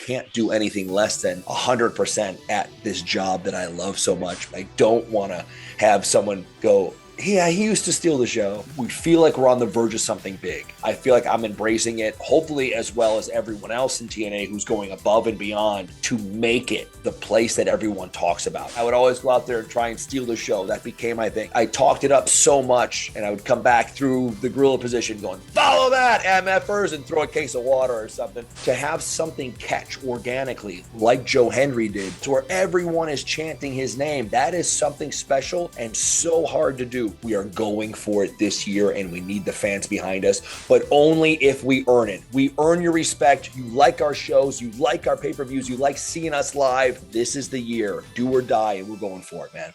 can't do anything less than 100% at this job that I love so much. I don't want to have someone go, yeah, he used to steal the show. We feel like we're on the verge of something big. I feel like I'm embracing it, hopefully as well as everyone else in TNA who's going above and beyond to make it the place that everyone talks about. I would always go out there and try and steal the show. That became my thing. I talked it up so much, and I would come back through the gorilla position going, follow that, MFers, and throw a case of water or something. To have something catch organically, like Joe Hendry did, to where everyone is chanting his name, that is something special and so hard to do. We are going for it this year, and we need the fans behind us, but only if we earn it. We earn your respect. You like our shows. You like our pay-per-views. You like seeing us live. This is the year. Do or die, and we're going for it, man.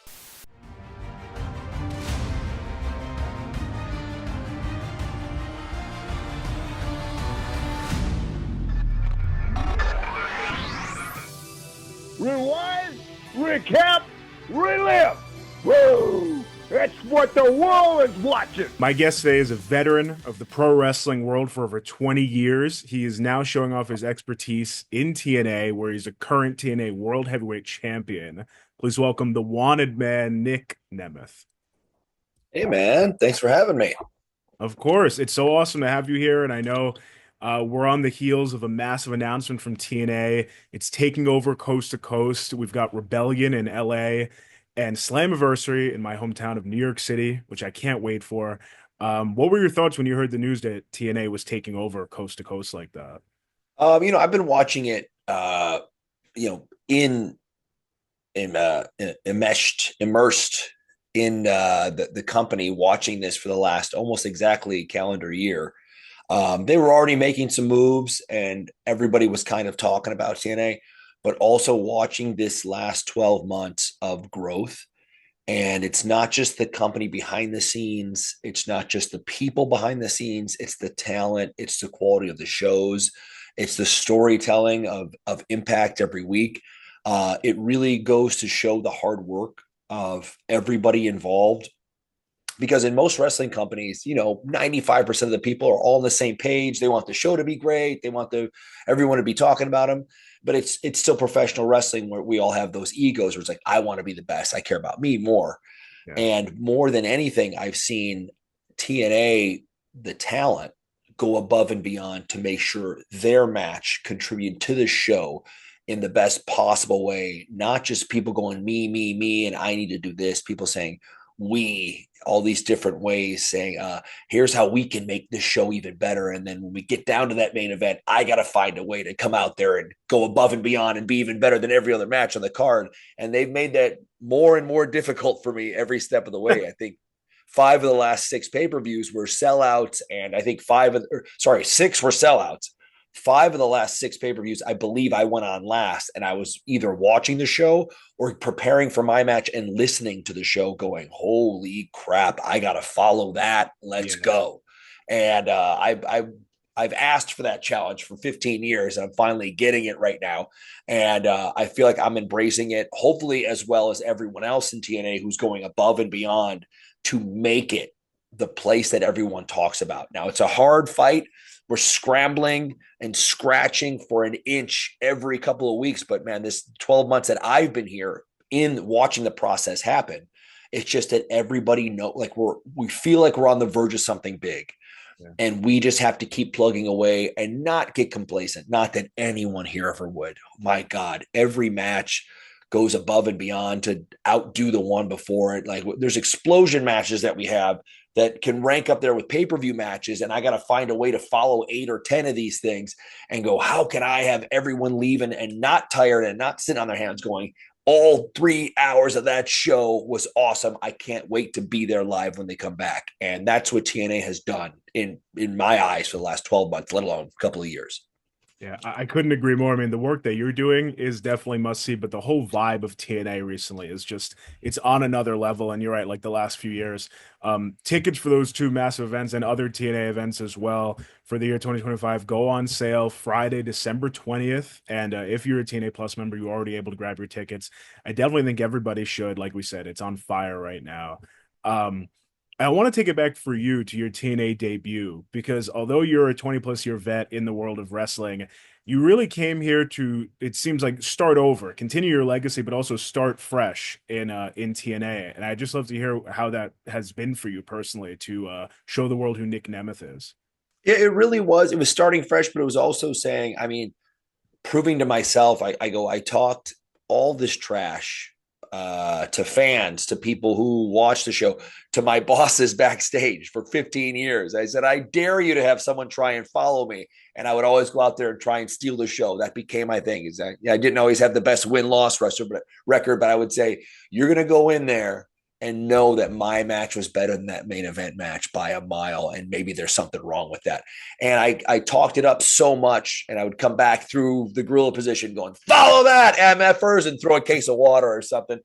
Rewind, recap, relive. Woo! That's what the world is watching. My guest today is a veteran of the pro wrestling world for over 20 years. He is now showing off his expertise in TNA, where he's a current TNA World Heavyweight Champion. Please welcome the wanted man, Nic Nemeth. Hey, man. Thanks for having me. Of course. It's so awesome to have you here, and I know we're on the heels of a massive announcement from TNA. It's taking over coast to coast. We've got Rebellion in LA and Slammiversary in my hometown of New York City, which I can't wait for. What were your thoughts when you heard the news that TNA was taking over coast to coast like that? I've been watching it, immersed in the company, watching this for the last almost exactly calendar year. They were already making some moves, and everybody was kind of talking about TNA, but also watching this last 12 months of growth. And it's not just the company behind the scenes. It's not just the people behind the scenes. It's the talent. It's the quality of the shows. It's the storytelling of Impact every week. It really goes to show the hard work of everybody involved. Because in most wrestling companies, 95% of the people are all on the same page. They want the show to be great. They want everyone to be talking about them. But it's still professional wrestling where we all have those egos where it's like, I want to be the best. I care about me more. Yeah. And more than anything, I've seen TNA, the talent, go above and beyond to make sure their match contribute to the show in the best possible way. Not just people going, me, and I need to do this. People saying, we, all these different ways, saying, here's how we can make this show even better. And then when we get down to that main event, I got to find a way to come out there and go above and beyond and be even better than every other match on the card. And they've made that more and more difficult for me every step of the way. I think 5 of the last 6 pay-per-views were sellouts, and I think 6 were sellouts. 5 of the last 6 pay-per-views, I believe I went on last, and I was either watching the show or preparing for my match and listening to the show going, holy crap, I got to follow that. Let's go. And I've asked for that challenge for 15 years, and I'm finally getting it right now. And I feel like I'm embracing it, hopefully as well as everyone else in TNA who's going above and beyond to make it the place that everyone talks about. Now, it's a hard fight. We're scrambling and scratching for an inch every couple of weeks. But man, this 12 months that I've been here in watching the process happen, it's just that everybody we feel like we're on the verge of something big. Yeah. And we just have to keep plugging away and not get complacent. Not that anyone here ever would. My God, every match goes above and beyond to outdo the one before it. Like there's explosion matches that we have that can rank up there with pay-per-view matches. And I got to find a way to follow 8 or 10 of these things and go, how can I have everyone leaving and not tired and not sitting on their hands going, all 3 hours of that show was awesome. I can't wait to be there live when they come back. And that's what TNA has done in my eyes for the last 12 months, let alone a couple of years. Yeah, I couldn't agree more. I mean, the work that you're doing is definitely must see, but the whole vibe of TNA recently is just, it's on another level. And you're right, like the last few years, tickets for those 2 massive events and other TNA events as well for the year 2025 go on sale Friday, December 20th. And if you're a TNA Plus member, you're already able to grab your tickets. I definitely think everybody should. Like we said, it's on fire right now. I want to take it back for you to your TNA debut, because although you're a 20-plus year vet in the world of wrestling, you really came here to, it seems like, start over, continue your legacy, but also start fresh in TNA. And I'd just love to hear how that has been for you personally to show the world who Nic Nemeth is. It really was. It was starting fresh, but it was also saying, I mean, proving to myself, I talked all this trash to fans, to people who watch the show, to my bosses backstage for 15 years. I said, I dare you to have someone try and follow me. And I would always go out there and try and steal the show. That became my thing. Is that, I didn't always have the best win-loss record, but I would say, you're going to go in there and know that my match was better than that main event match by a mile. And maybe there's something wrong with that. And I talked it up so much, and I would come back through the gorilla position going, follow that, MFers, and throw a case of water or something.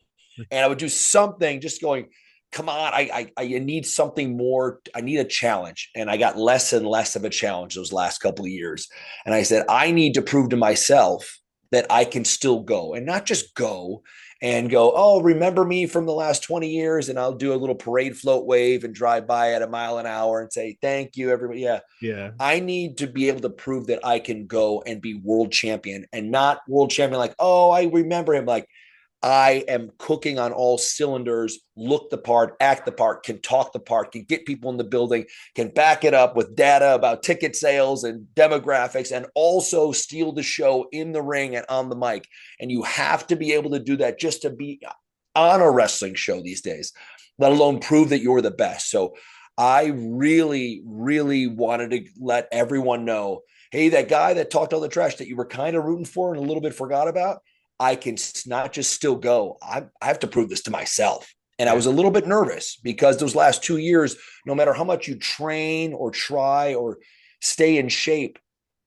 And I would do something just going, come on, I need something more. I need a challenge. And I got less and less of a challenge those last couple of years. And I said, I need to prove to myself that I can still go, and not just go and go, oh, remember me from the last 20 years. And I'll do a little parade float wave and drive by at a mile an hour and say, thank you, everybody. Yeah. Yeah. I need to be able to prove that I can go and be world champion, and not world champion like, oh, I remember him. Like, I am cooking on all cylinders, look the part, act the part, can talk the part, can get people in the building, can back it up with data about ticket sales and demographics, and also steal the show in the ring and on the mic. And you have to be able to do that just to be on a wrestling show these days, let alone prove that you're the best. So I really, really wanted to let everyone know, hey, that guy that talked all the trash that you were kind of rooting for and a little bit forgot about, I can not just still go. I have to prove this to myself. And I was a little bit nervous because those last 2 years, no matter how much you train or try or stay in shape,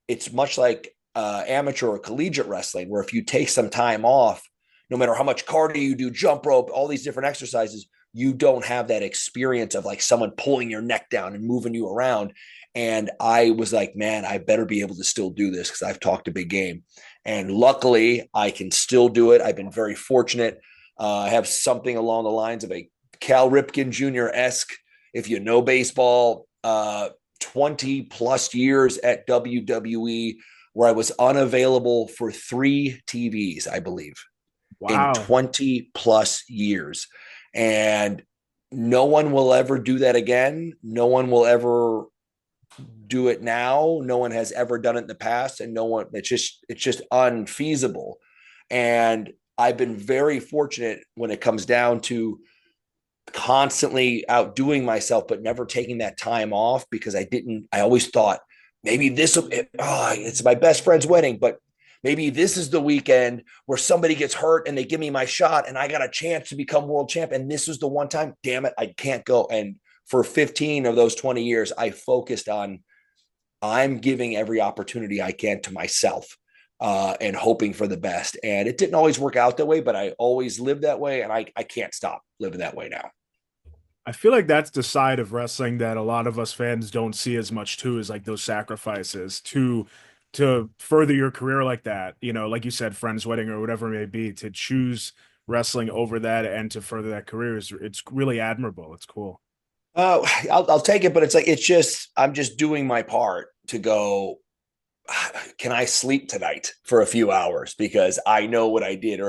it's much like amateur or collegiate wrestling, where if you take some time off, no matter how much cardio you do, jump rope, all these different exercises, you don't have that experience of like someone pulling your neck down and moving you around. And I was like, man, I better be able to still do this because I've talked a big game. And luckily, I can still do it. I've been very fortunate. I have something along the lines of a Cal Ripken Jr.-esque, if you know baseball, 20 plus years at WWE, where I was unavailable for 3 TVs, I believe, in Wow. 20 plus years. And no one will ever do that again. No one will ever do it now. No one has ever done it in the past, and no one, it's just unfeasible. And I've been very fortunate when it comes down to constantly outdoing myself, but never taking that time off, because I always thought maybe it's my best friend's wedding, but maybe this is the weekend where somebody gets hurt and they give me my shot and I got a chance to become world champ. And this was the one time, damn it, I can't go. And for 15 of those 20 years, I focused on, I'm giving every opportunity I can to myself and hoping for the best. And it didn't always work out that way, but I always lived that way. And I can't stop living that way now. I feel like that's the side of wrestling that a lot of us fans don't see as much too, is like those sacrifices to further your career like that. You know, like you said, friend's wedding or whatever it may be, to choose wrestling over that and to further that career it's really admirable. It's cool. I'll take it, but I'm just doing my part to go, can I sleep tonight for a few hours because I know what I did,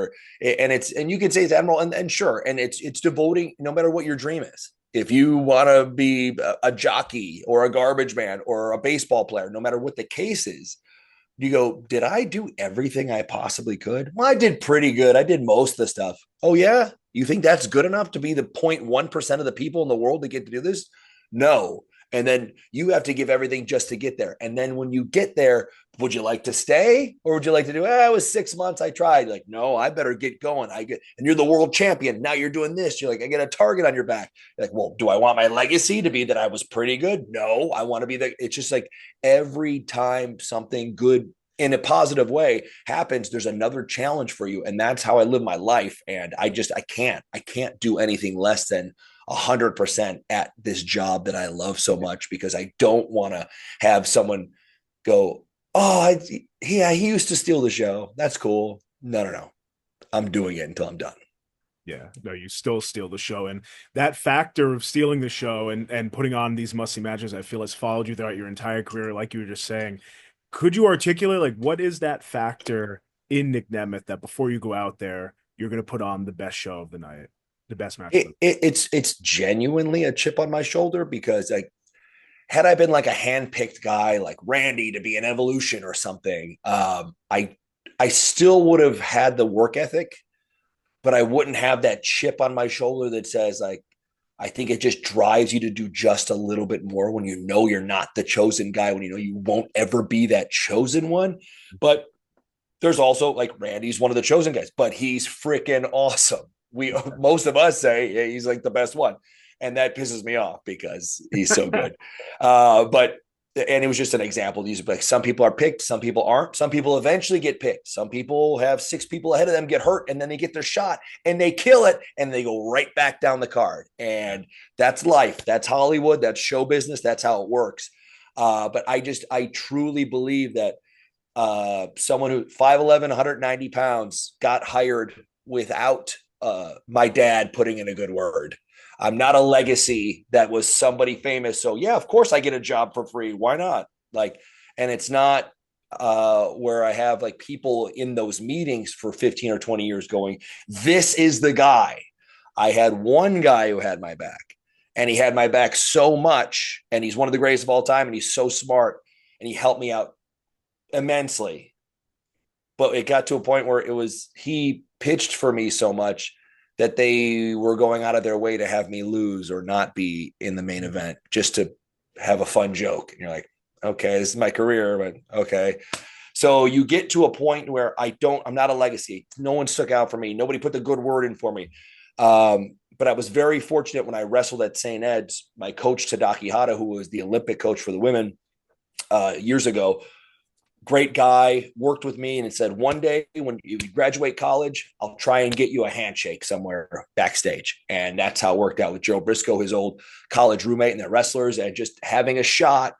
and you can say it's admirable, and sure, and it's devoting, no matter what your dream is. If you want to be a jockey or a garbage man or a baseball player, no matter what the case is, you go, did I do everything I possibly could? Well, I did pretty good. I did most of the stuff. Oh yeah, you think that's good enough to be the 0.1% of the people in the world that get to do this? No. And then you have to give everything just to get there. And then when you get there, would you like to stay, or would you like to do, it was 6 months, I tried. Like, no, I better get going. And you're the world champion. Now you're doing this. You're like, I get a target on your back. You're like, well, do I want my legacy to be that I was pretty good? No, I want to be it's just like every time something good in a positive way happens, there's another challenge for you. And that's how I live my life. And I can't do anything less than 100% at this job that I love so much, because I don't want to have someone go, oh, he used to steal the show. That's cool. No. I'm doing it until I'm done. Yeah, no, you still steal the show. And that factor of stealing the show and putting on these must-see matches, I feel, has followed you throughout your entire career, like you were just saying. Could you articulate like what is that factor in Nic Nemeth that before you go out there, you're going to put on the best show of the night, the best match of the night? It's genuinely a chip on my shoulder because like had I been like a handpicked guy like Randy to be an Evolution or something, I still would have had the work ethic, but I wouldn't have that chip on my shoulder that says like I think it just drives you to do just a little bit more when you know you're not the chosen guy, when you know you won't ever be that chosen one. But there's also like Randy's one of the chosen guys, but he's freaking awesome. We most of us say yeah, he's like the best one, and that pisses me off because he's so good. But and it was just an example. These like some people are picked, some people aren't. Some people eventually get picked. Some people have 6 people ahead of them get hurt, and then they get their shot and they kill it, and they go right back down the card. And that's life. That's Hollywood. That's show business. That's how it works. But I truly believe that someone who 5'11", 190 pounds got hired without my dad putting in a good word. I'm not a legacy that was somebody famous. So yeah, of course I get a job for free. Why not? Like, and it's not where I have like people in those meetings for 15 or 20 years going, this is the guy. I had one guy who had my back, and he had my back so much, and he's one of the greatest of all time, and he's so smart, and he helped me out immensely. But it got to a point where he pitched for me so much that they were going out of their way to have me lose or not be in the main event just to have a fun joke. And you're like, okay, this is my career, but okay. So you get to a point where I'm not a legacy. No one stuck out for me. Nobody put the good word in for me. But I was very fortunate when I wrestled at St. Ed's. My coach, Tadaki Hata, who was the Olympic coach for the women years ago, great guy, worked with me, and it said, one day when you graduate college, I'll try and get you a handshake somewhere backstage. And that's how it worked out with Joe Briscoe, his old college roommate, and the wrestlers, and just having a shot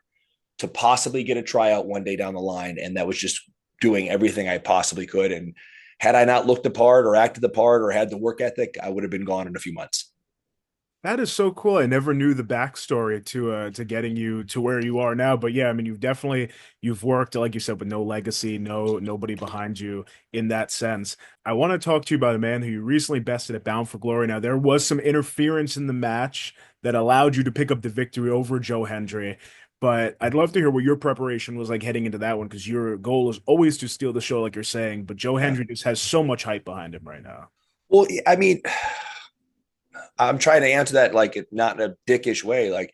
to possibly get a tryout one day down the line. And that was just doing everything I possibly could. And had I not looked the part or acted the part or had the work ethic, I would have been gone in a few months. That is so cool. I never knew the backstory to getting you to where you are now. But yeah, I mean, you've worked, like you said, with no legacy, nobody behind you in that sense. I want to talk to you about a man who you recently bested at Bound for Glory. Now, there was some interference in the match that allowed you to pick up the victory over Joe Hendry. But I'd love to hear what your preparation was like heading into that one, because your goal is always to steal the show, like you're saying. But Joe Hendry just has so much hype behind him right now. Well, I mean, I'm trying to answer that like not in a dickish way. Like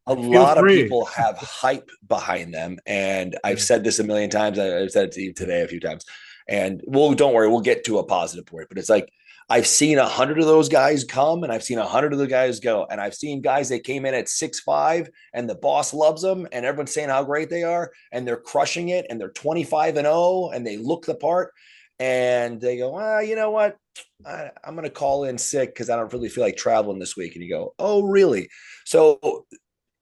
a lot of people have hype behind them. And I've said this a million times. I've said it to you today a few times. And well, don't worry, we'll get to a positive point. But it's like I've seen 100 of those guys come, and I've seen 100 of the guys go. And I've seen guys that came in at 6'5", and the boss loves them, and everyone's saying how great they are, and they're crushing it, and they're 25-0, and they look the part. And they go, you know what? I'm going to call in sick because I don't really feel like traveling this week. And you go, oh, really? So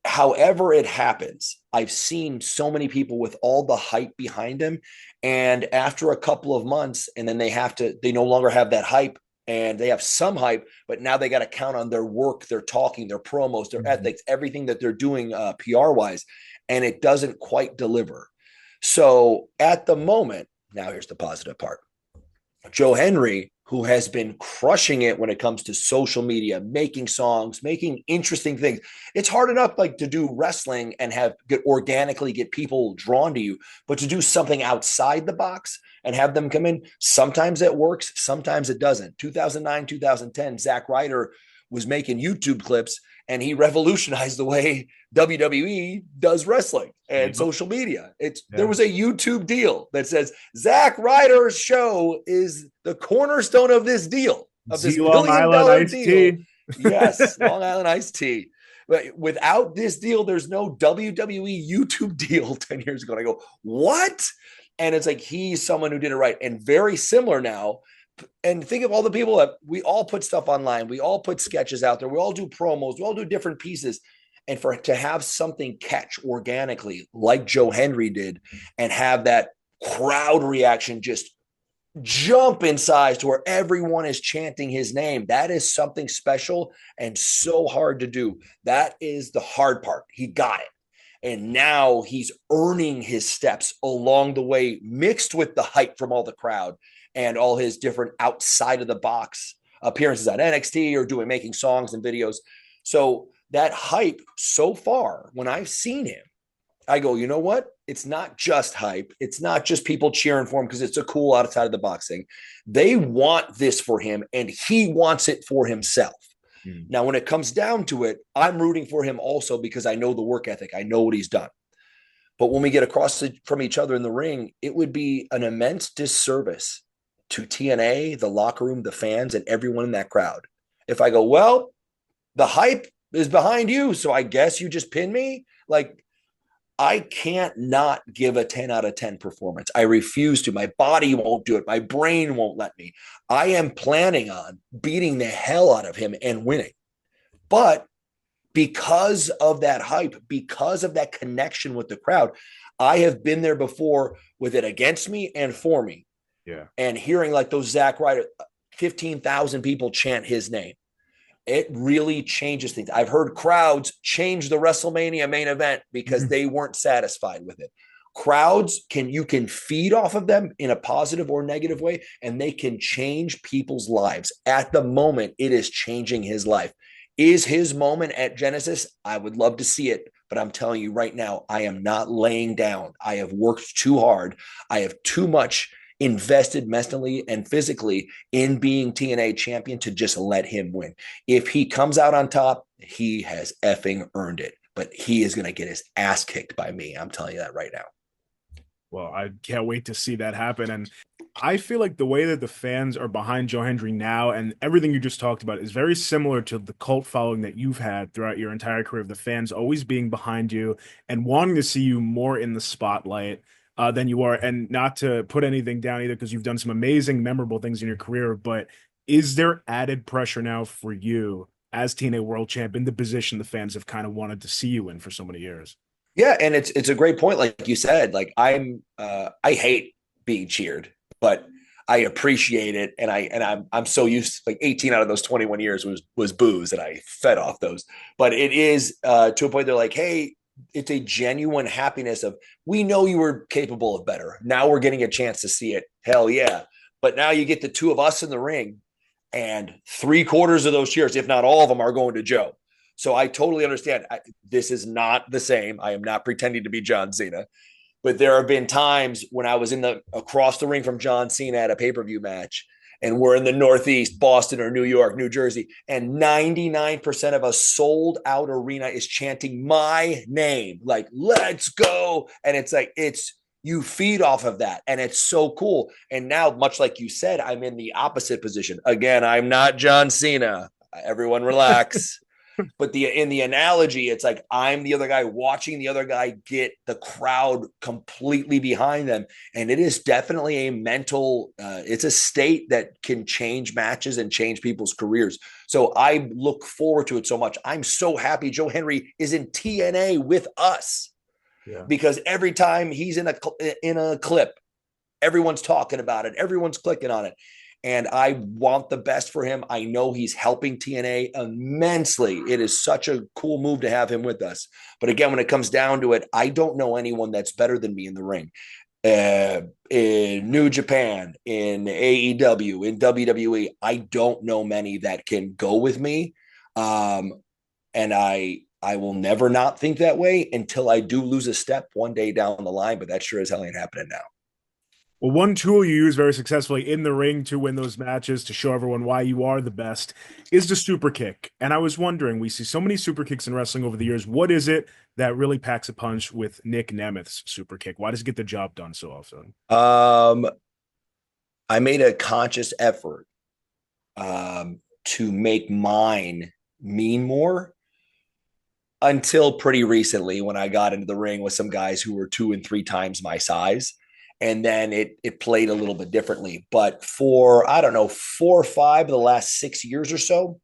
however it happens, I've seen so many people with all the hype behind them. And after a couple of months, and then they no longer have that hype, and they have some hype, but now they got to count on their work, their talking, their promos, their ethics, everything that they're doing PR wise. And it doesn't quite deliver. So at the moment, now here's the positive part. Joe Hendry, who has been crushing it when it comes to social media, making songs, making interesting things. It's hard enough like to do wrestling and organically get people drawn to you, but to do something outside the box and have them come in, sometimes it works, sometimes it doesn't. 2009, 2010, Zack Ryder was making YouTube clips, and he revolutionized the way WWE does wrestling and social media. There was a YouTube deal that says Zack Ryder's show is the cornerstone of this deal, of this $1 billion deal. Yes, Long Island Iced Tea. But without this deal, there's no WWE YouTube deal 10 years ago. And I go, what? And it's like he's someone who did it right. And very similar now. And think of all the people that we all put stuff online. We all put sketches out there. We all do promos. We all do different pieces. And to have something catch organically like Joe Hendry did, and have that crowd reaction just jump in size to where everyone is chanting his name, that is something special and so hard to do. That is the hard part. He got it. And now he's earning his steps along the way, mixed with the hype from all the crowd and all his different outside of the box appearances on NXT or making songs and videos. So that hype so far, when I've seen him, I go, you know what? It's not just hype. It's not just people cheering for him because it's a cool outside of the box thing. They want this for him, and he wants it for himself. Now, when it comes down to it, I'm rooting for him also because I know the work ethic. I know what he's done. But when we get across from each other in the ring, it would be an immense disservice to TNA, the locker room, the fans, and everyone in that crowd. If I go, well, the hype is behind you, so I guess you just pin me. Like, I can't not give a 10 out of 10 performance. I refuse to. My body won't do it. My brain won't let me. I am planning on beating the hell out of him and winning. But because of that hype, because of that connection with the crowd, I have been there before with it against me and for me. Yeah. And hearing like those Zack Ryder, 15,000 people chant his name. It really changes things. I've heard crowds change the WrestleMania main event because they weren't satisfied with it. Crowds you can feed off of them in a positive or negative way, and they can change people's lives. At the moment, it is changing his life. Is his moment at Genesis? I would love to see it, but I'm telling you right now, I am not laying down. I have worked too hard. I have too much invested mentally and physically in being TNA champion to just let him win. If he comes out on top, he has effing earned it, but he is going to get his ass kicked by me. I'm telling you that right now. Well, I can't wait to see that happen. And I feel like the way that the fans are behind Joe Hendry now and everything you just talked about is very similar to the cult following that you've had throughout your entire career, of the fans always being behind you and wanting to see you more in the spotlight than you are. And not to put anything down either, because you've done some amazing, memorable things in your career, but is there added pressure now for you as TNA World Champ in the position the fans have kind of wanted to see you in for so many years? Yeah, and it's a great point, like you said. Like I hate being cheered, but I appreciate it, and I'm so used. Like 18 out of those 21 years was booze, and I fed off those. But it is to a point they're like, hey, it's a genuine happiness of, we know you were capable of better. Now we're getting a chance to see it. Hell yeah! But now you get the two of us in the ring, and 3/4 of those cheers, if not all of them, are going to Joe. So I totally understand. This is not the same. I am not pretending to be John Cena, but there have been times when I was across the ring from John Cena at a pay-per-view match, and we're in the Northeast, Boston or New York, New Jersey, and 99% of a sold-out arena is chanting my name, like, let's go. And it's like, you feed off of that, and it's so cool. And now, much like you said, I'm in the opposite position. Again, I'm not John Cena. Everyone relax. But in the analogy, it's like I'm the other guy watching the other guy get the crowd completely behind them. And it is definitely a mental, it's a state that can change matches and change people's careers. So I look forward to it so much. I'm so happy Joe Hendry is in TNA with us, because every time he's in a clip, everyone's talking about it. Everyone's clicking on it. And I want the best for him. I know he's helping TNA immensely. It is such a cool move to have him with us. But again, when it comes down to it, I don't know anyone that's better than me in the ring. In New Japan, in AEW, in WWE, I don't know many that can go with me. And I will never not think that way until I do lose a step one day down the line. But that sure as hell ain't happening now. Well, one tool you use very successfully in the ring to win those matches, to show everyone why you are the best, is the super kick. And I was wondering, we see so many super kicks in wrestling over the years. What is it that really packs a punch with Nic Nemeth's super kick? Why does it get the job done so often? I made a conscious effort to make mine mean more, until pretty recently when I got into the ring with some guys who were 2 and 3 times my size. And then it played a little bit differently. But for, I don't know, 4 or 5 of the last 6 years or so,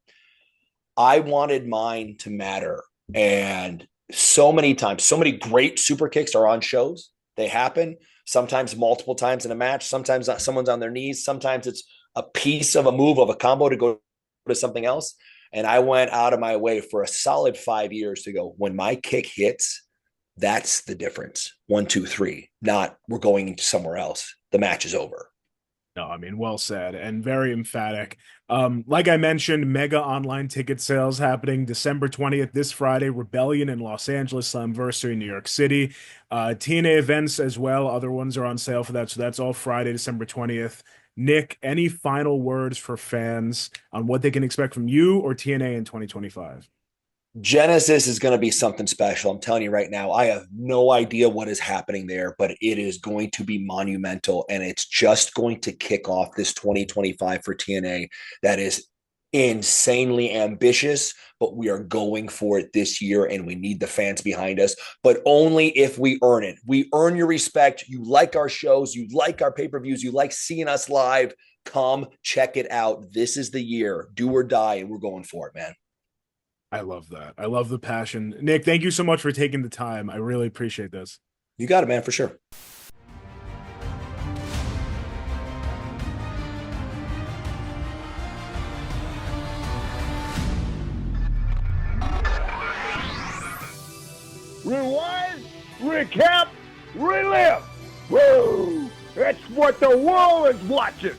I wanted mine to matter. And so many times, so many great super kicks are on shows. They happen sometimes multiple times in a match. Sometimes someone's on their knees. Sometimes it's a piece of a move of a combo to go to something else. And I went out of my way for a solid 5 years to go, when my kick hits, That's the difference. 1, 2, 3. Not we're going somewhere else. The match is over. No, I mean, well said and very emphatic. Like I mentioned, mega online ticket sales happening December 20th, this Friday, Rebellion in Los Angeles, Slamversary in New York City. TNA events as well. Other ones are on sale for that. So that's all Friday, December 20th. Nick, any final words for fans on what they can expect from you or TNA in 2025? Genesis is going to be something special. I'm telling you right now, I have no idea what is happening there, but it is going to be monumental. And it's just going to kick off this 2025 for TNA that is insanely ambitious, but we are going for it this year and we need the fans behind us, but only if we earn it. We earn your respect. You like our shows, you like our pay-per-views, you like seeing us live. Come check it out. This is the year. Do or die, and we're going for it, man. I love that. I love the passion. Nick, thank you so much for taking the time. I really appreciate this. You got it, man, for sure. Rewind, recap, relive. Woo! That's what the world is watching.